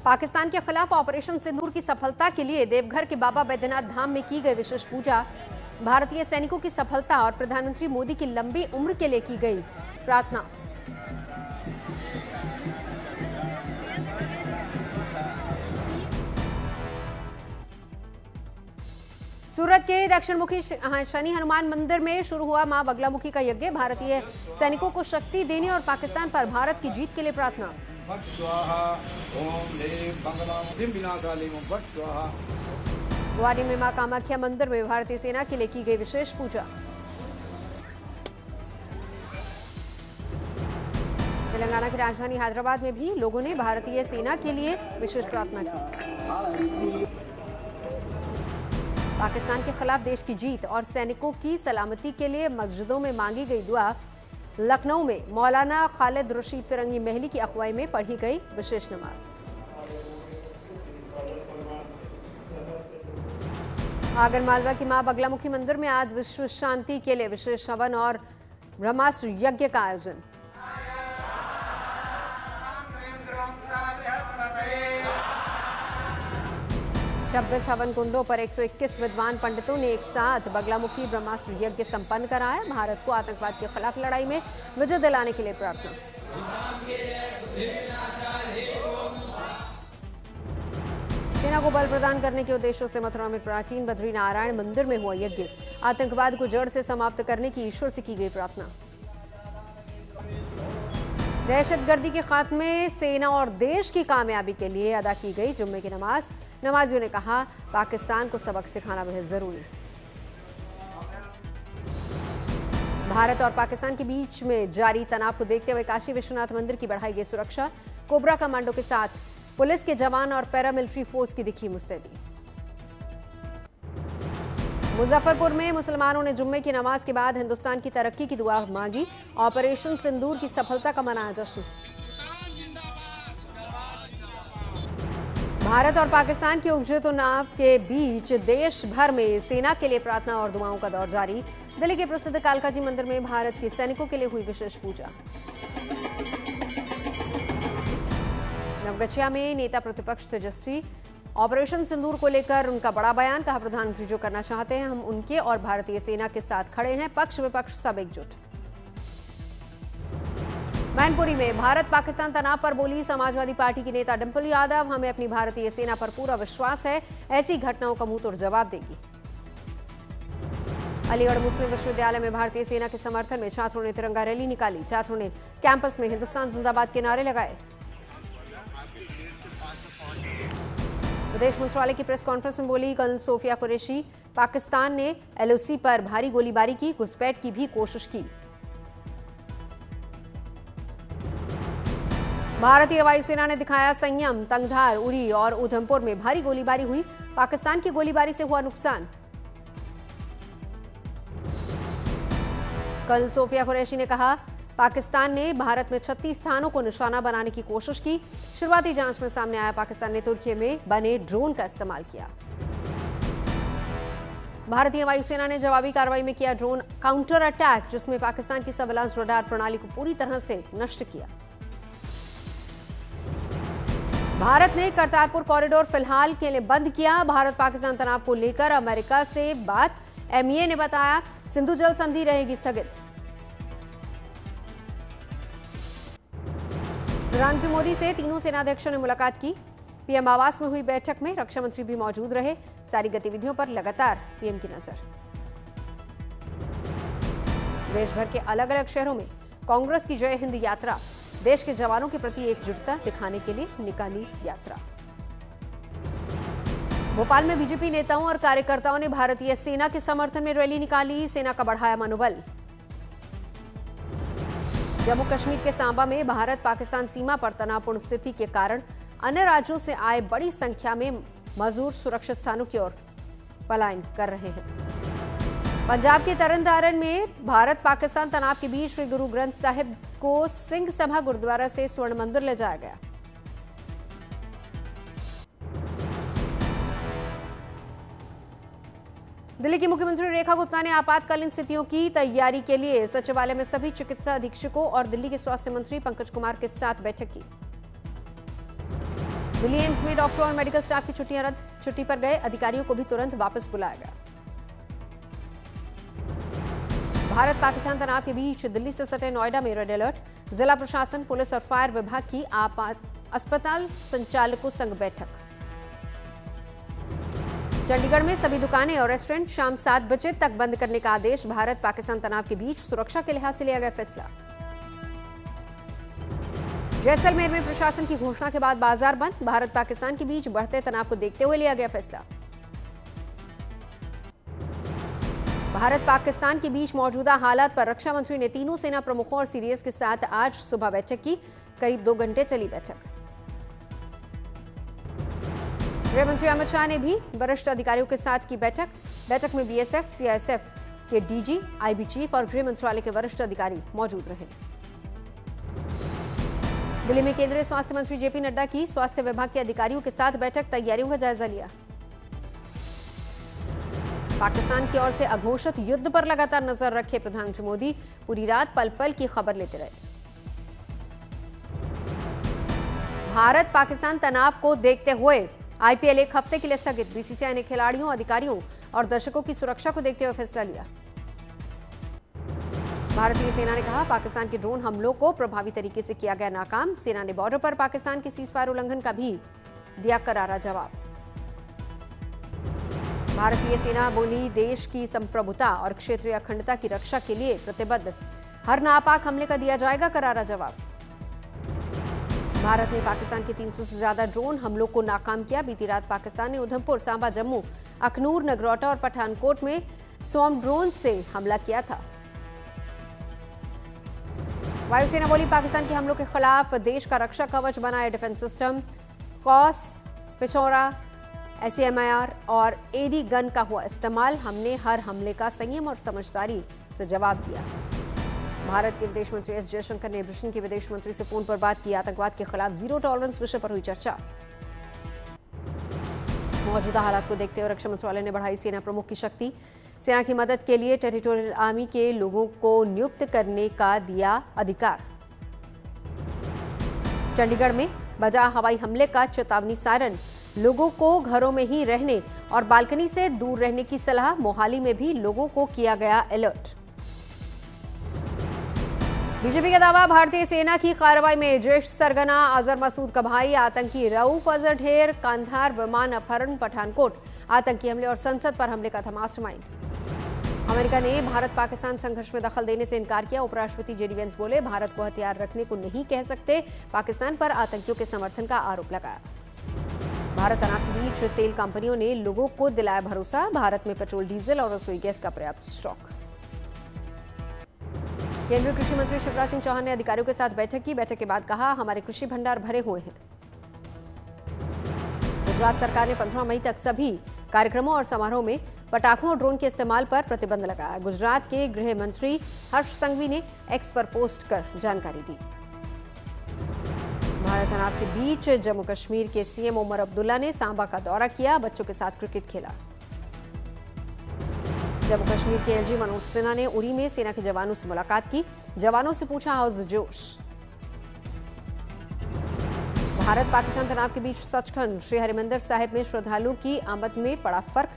पाकिस्तान के खिलाफ ऑपरेशन सिंदूर की सफलता के लिए देवघर के बाबा बैद्यनाथ धाम में की गई विशेष पूजा। भारतीय सैनिकों की सफलता और प्रधानमंत्री मोदी की लंबी उम्र के लिए की गई प्रार्थना। सूरत के दक्षिणमुखी शनि हनुमान मंदिर में शुरू हुआ मां बगलामुखी का यज्ञ। भारतीय सैनिकों को शक्ति देने और पाकिस्तान पर भारत की जीत के लिए प्रार्थना। गुवाहाटी में मां कामाख्या मंदिर में भारतीय सेना के लिए की गई विशेष पूजा। तेलंगाना की राजधानी हैदराबाद में भी लोगों ने भारतीय सेना के लिए विशेष प्रार्थना की। पाकिस्तान के खिलाफ देश की जीत और सैनिकों की सलामती के लिए मस्जिदों में मांगी गई दुआ। लखनऊ में मौलाना खालिद रशीद फिरंगी महली की अगुवाई में पढ़ी गई विशेष नमाज। आगरमालवा की मां बगलामुखी मंदिर में आज विश्व शांति के लिए विशेष हवन और ब्रह्मास्त्र यज्ञ का आयोजन। छब्बीस हवन कुंडों पर 121 विद्वान पंडितों ने एक साथ बगलामुखी ब्रह्मास्त्र यज्ञ संपन्न कराया। भारत को आतंकवाद के खिलाफ लड़ाई में विजय दिलाने के लिए प्रार्थना। सेना को बल प्रदान करने के उद्देश्यों से मथुरा में प्राचीन बद्रीनारायण मंदिर में हुआ यज्ञ। आतंकवाद को जड़ से समाप्त करने की ईश्वर से की गई प्रार्थना। दहशतगर्दी के खात्मे सेना और देश की कामयाबी के लिए अदा की गई जुम्मे की नमाज। नमाजियों ने कहा, पाकिस्तान को सबक सिखाना बेहद जरूरी। भारत और पाकिस्तान के बीच में जारी तनाव को देखते हुए काशी विश्वनाथ मंदिर की बढ़ाई गई सुरक्षा। कोबरा कमांडो के साथ पुलिस के जवान और पैरामिलिट्री फोर्स की दिखी मुस्तैदी। मुजफ्फरपुर में मुसलमानों ने जुम्मे की नमाज के बाद हिंदुस्तान की तरक्की की दुआ मांगी। ऑपरेशन सिंदूर की सफलता का मनाया जश्न। भारत और पाकिस्तान के उपजे तनाव के बीच देश भर में सेना के लिए प्रार्थना और दुआओं का दौर जारी। दिल्ली के प्रसिद्ध कालकाजी मंदिर में भारत के सैनिकों के लिए हुई विशेष पूजा। नवगछिया में नेता प्रतिपक्ष तेजस्वी ऑपरेशन सिंदूर को लेकर उनका बड़ा बयान। कहा, प्रधानमंत्री जो करना चाहते हैं हम उनके और भारतीय सेना के साथ खड़े हैं। पक्ष विपक्ष सब एकजुट। मैनपुरी में भारत पाकिस्तान तनाव पर बोली समाजवादी पार्टी की नेता डिंपल यादव। हमें अपनी भारतीय सेना पर पूरा विश्वास है, ऐसी घटनाओं का मुंह तोड़ जवाब देगी। अलीगढ़ मुस्लिम विश्वविद्यालय में भारतीय सेना के समर्थन में छात्रों ने तिरंगा रैली निकाली। छात्रों ने कैंपस में हिंदुस्तान जिंदाबाद के नारे लगाए। विदेश मंत्रालय की प्रेस कॉन्फ्रेंस में बोली कर्नल सोफिया कुरैशी, पाकिस्तान ने एलओसी पर भारी गोलीबारी की, घुसपैठ की भी कोशिश की। भारतीय वायुसेना ने दिखाया संयम। तंगधार, उरी और उधमपुर में भारी गोलीबारी हुई। पाकिस्तान की गोलीबारी से हुआ नुकसान। कर्नल सोफिया कुरैशी ने कहा, पाकिस्तान ने भारत में 36 स्थानों को निशाना बनाने की कोशिश की। शुरुआती जांच में सामने आया पाकिस्तान ने तुर्की में बने ड्रोन का इस्तेमाल किया। भारतीय वायुसेना ने जवाबी कार्रवाई में किया ड्रोन काउंटर अटैक, जिसमें पाकिस्तान की सर्विलांस रडार प्रणाली को पूरी तरह से नष्ट किया। भारत ने करतारपुर कॉरिडोर फिलहाल के लिए बंद किया। भारत पाकिस्तान तनाव को लेकर अमेरिका से बात। एमईए ने बताया, सिंधु जल संधि रहेगी स्थगित। प्रधानमंत्री मोदी से तीनों सेनाध्यक्षों ने मुलाकात की। पीएम आवास में हुई बैठक में रक्षा मंत्री भी मौजूद रहे। सारी गतिविधियों पर लगातार पीएम की नजर। देश भर के अलग अलग शहरों में कांग्रेस की जय हिंद यात्रा। देश के जवानों के प्रति एकजुटता दिखाने के लिए निकाली यात्रा। भोपाल में बीजेपी नेताओं और कार्यकर्ताओं ने भारतीय सेना के समर्थन में रैली निकाली। सेना का बढ़ाया मनोबल। जम्मू कश्मीर के सांबा में भारत पाकिस्तान सीमा पर तनावपूर्ण स्थिति के कारण अन्य राज्यों से आए बड़ी संख्या में मजदूर सुरक्षित स्थानों की ओर पलायन कर रहे हैं। पंजाब के तरनतारन में भारत पाकिस्तान तनाव के बीच श्री गुरु ग्रंथ साहिब को सिंह सभा गुरुद्वारा से स्वर्ण मंदिर ले जाया गया। दिल्ली की मुख्यमंत्री रेखा गुप्ता ने आपातकालीन स्थितियों की तैयारी के लिए सचिवालय में सभी चिकित्सा अधीक्षकों और दिल्ली के स्वास्थ्य मंत्री पंकज कुमार के साथ बैठक की। दिल्ली एम्स में डॉक्टरों और मेडिकल स्टाफ की छुट्टियां रद्द। छुट्टी पर गए अधिकारियों को भी तुरंत वापस बुलाया गया। भारत पाकिस्तान तनाव के बीच दिल्ली से सटे नोएडा में रेड अलर्ट। जिला प्रशासन, पुलिस और फायर विभाग की अस्पताल संचालकों संग बैठक। चंडीगढ़ में सभी दुकानें और रेस्टोरेंट शाम 7 बजे तक बंद करने का आदेश। भारत पाकिस्तान तनाव के बीच सुरक्षा के लिहाज से लिया गया फैसला। जैसलमेर में प्रशासन की घोषणा के बाद बाजार बंद। भारत पाकिस्तान के बीच बढ़ते तनाव को देखते हुए लिया गया फैसला। भारत पाकिस्तान के बीच मौजूदा हालात पर रक्षा मंत्री ने तीनों सेना प्रमुखों और सीडीएस के साथ आज सुबह बैठक की। करीब 2 घंटे चली बैठक। गृह मंत्री अमित शाह ने भी वरिष्ठ अधिकारियों के साथ की बैठक। बैठक में बीएसएफ, सीआईएसएफ के डीजी, आईबी चीफ और गृह मंत्रालय के वरिष्ठ अधिकारी मौजूद रहे। दिल्ली में केंद्रीय स्वास्थ्य मंत्री जेपी नड्डा की स्वास्थ्य विभाग के अधिकारियों के साथ बैठक। तैयारियों का जायजा लिया। पाकिस्तान की ओर से अघोषित युद्ध पर लगातार नजर रखे प्रधानमंत्री मोदी पूरी रात पल पल की खबर लेते रहे। भारत पाकिस्तान तनाव को देखते हुए आईपीएल 1 हफ्ते के लिए स्थगित। बीसीसीआई ने खिलाड़ियों, अधिकारियों और दर्शकों की सुरक्षा को देखते हुए फैसला लिया। भारतीय सेना ने कहा, पाकिस्तान के ड्रोन हमलों को प्रभावी तरीके से किया गया नाकाम। सेना ने बॉर्डर पर पाकिस्तान के सीजफायर उल्लंघन का भी दिया करारा जवाब। भारतीय सेना बोली, देश की संप्रभुता और क्षेत्रीय अखंडता की रक्षा के लिए प्रतिबद्ध। हर नापाक हमले का दिया जाएगा करारा जवाब। भारत ने पाकिस्तान के 300 से ज्यादा ड्रोन हमलों को नाकाम किया। बीती रात पाकिस्तान ने उधमपुर, सांबा, जम्मू, अखनूर, नगरोटा और पठानकोट में स्वॉर्म ड्रोन से हमला किया था। वायुसेना बोली, पाकिस्तान के हमलों के खिलाफ देश का रक्षा कवच बनाए डिफेंस सिस्टम। कॉस, पिशौरा, SAMIR और एडी गन का हुआ इस्तेमाल। हमने हर हमले का संयम और समझदारी से जवाब दिया। भारत के विदेश मंत्री एस जयशंकर ने ब्रिटेन के विदेश मंत्री से फोन पर बात की। आतंकवाद के खिलाफ जीरो टॉलरेंस विषय पर हुई चर्चा। मौजूदा हालात को देखते हुए रक्षा मंत्रालय ने बढ़ाई सेना प्रमुख की शक्ति। सेना की मदद के लिए टेरिटोरियल आर्मी के लोगों को नियुक्त करने का दिया अधिकार। चंडीगढ़ में बजा हवाई हमले का चेतावनी सायरन। लोगों को घरों में ही रहने और बालकनी से दूर रहने की सलाह। मोहाली में भी लोगों को किया गया अलर्ट। बीजेपी का दावा, भारतीय सेना की कार्रवाई में जैश सरगना अजहर मसूद का भाई आतंकी रऊफ अजहर ढेर। कांधार विमान अपहरण, पठानकोट आतंकी हमले और संसद पर हमले का था मास्टरमाइंड। अमेरिका ने भारत पाकिस्तान संघर्ष में दखल देने से इनकार किया। उपराष्ट्रपति जेडी वेंस बोले, भारत को हथियार रखने को नहीं कह सकते। पाकिस्तान पर आतंकियों के समर्थन का आरोप लगाया। भारत तनाव के बीच तेल कंपनियों ने लोगों को दिलाया भरोसा। भारत में पेट्रोल, डीजल और रसोई गैस का पर्याप्त स्टॉक। केंद्रीय कृषि मंत्री शिवराज सिंह चौहान ने अधिकारियों के साथ बैठक की। बैठक के बाद कहा, हमारे कृषि भंडार भरे हुए हैं। गुजरात सरकार ने 15 मई तक सभी कार्यक्रमों और समारोह में पटाखों और ड्रोन के इस्तेमाल पर प्रतिबंध लगाया। गुजरात के गृह मंत्री हर्ष संघवी ने एक्स पर पोस्ट कर जानकारी दी। भारत तनाव के बीच जम्मू कश्मीर के सीएम उमर अब्दुल्ला ने सांबा का दौरा किया। बच्चों के साथ क्रिकेट खेला। जम्मू कश्मीर के एलजी मनोज सिन्हा ने उरी में सेना के जवानों से मुलाकात की। जवानों से पूछा, हाउस जोश। भारत पाकिस्तान तनाव के बीच सचखंड श्री हरिमंदिर साहिब में श्रद्धालुओं की आमद में पड़ा फर्क।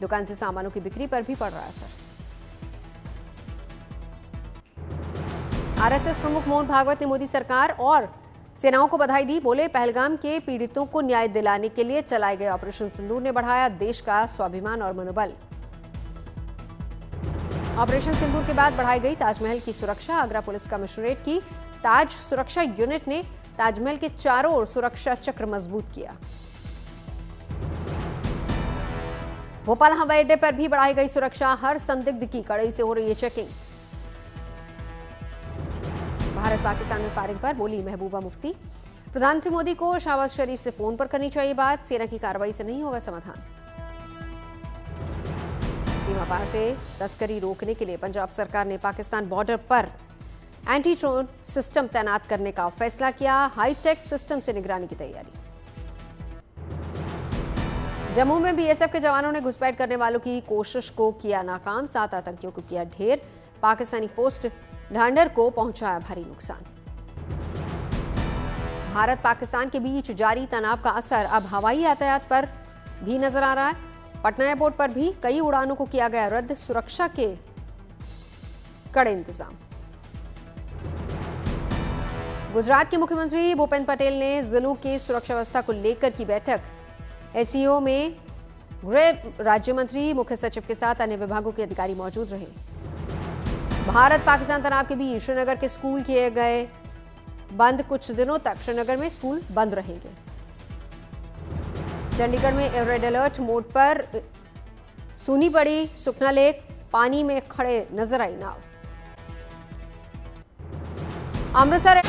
दुकान से सामानों की बिक्री पर भी पड़ रहा असर। आरएसएस प्रमुख मोहन भागवत ने मोदी सरकार और सेनाओं को बधाई दी। बोले, पहलगाम के पीड़ितों को न्याय दिलाने के लिए चलाए गए ऑपरेशन सिंदूर ने बढ़ाया देश का स्वाभिमान और मनोबल। ऑपरेशन सिंदूर के बाद बढ़ाई गई ताजमहल की सुरक्षा। आगरा पुलिस कमिश्नरेट की ताज सुरक्षा यूनिट ने ताजमहल के चारों ओर सुरक्षा चक्र मजबूत किया। भोपाल हवाई अड्डे पर भी बढ़ाई गई सुरक्षा। हर संदिग्ध की कड़ाई से हो रही है चेकिंग। भारत पाकिस्तान में फायरिंग पर बोली महबूबा मुफ्ती, प्रधानमंत्री मोदी को शहबाज शरीफ से फोन पर करनी चाहिए बात। सेना की कार्रवाई से नहीं होगा समाधान। सीमा पार से तस्करी रोकने के लिए पंजाब सरकार ने पाकिस्तान बॉर्डर पर एंटी ड्रोन सिस्टम तैनात करने का फैसला किया। हाईटेक सिस्टम से निगरानी की तैयारी। जम्मू में बीएसएफ के जवानों ने घुसपैठ करने वालों की कोशिश को किया नाकाम। 7 आतंकियों को किया ढेर। पाकिस्तानी पोस्ट ढांडर को पहुंचाया भारी नुकसान। भारत पाकिस्तान के बीच जारी तनाव का असर अब हवाई यातायात पर भी नजर आ रहा है। पटना एयरपोर्ट पर भी कई उड़ानों को किया गया रद्द, सुरक्षा के कड़े इंतजाम। गुजरात के मुख्यमंत्री भूपेंद्र पटेल ने जिलों की सुरक्षा व्यवस्था को लेकर की बैठक। एसईओ में गृह राज्य मंत्री, मुख्य सचिव के साथ अन्य विभागों के अधिकारी मौजूद रहे। भारत पाकिस्तान तनाव के बीच श्रीनगर के स्कूल किए गए बंद, कुछ दिनों तक श्रीनगर में स्कूल बंद रहेंगे। चंडीगढ़ में रेड अलर्ट मोड पर सूनी पड़ी सुखना लेक, पानी में खड़े नजर आई नाव। अमृतसर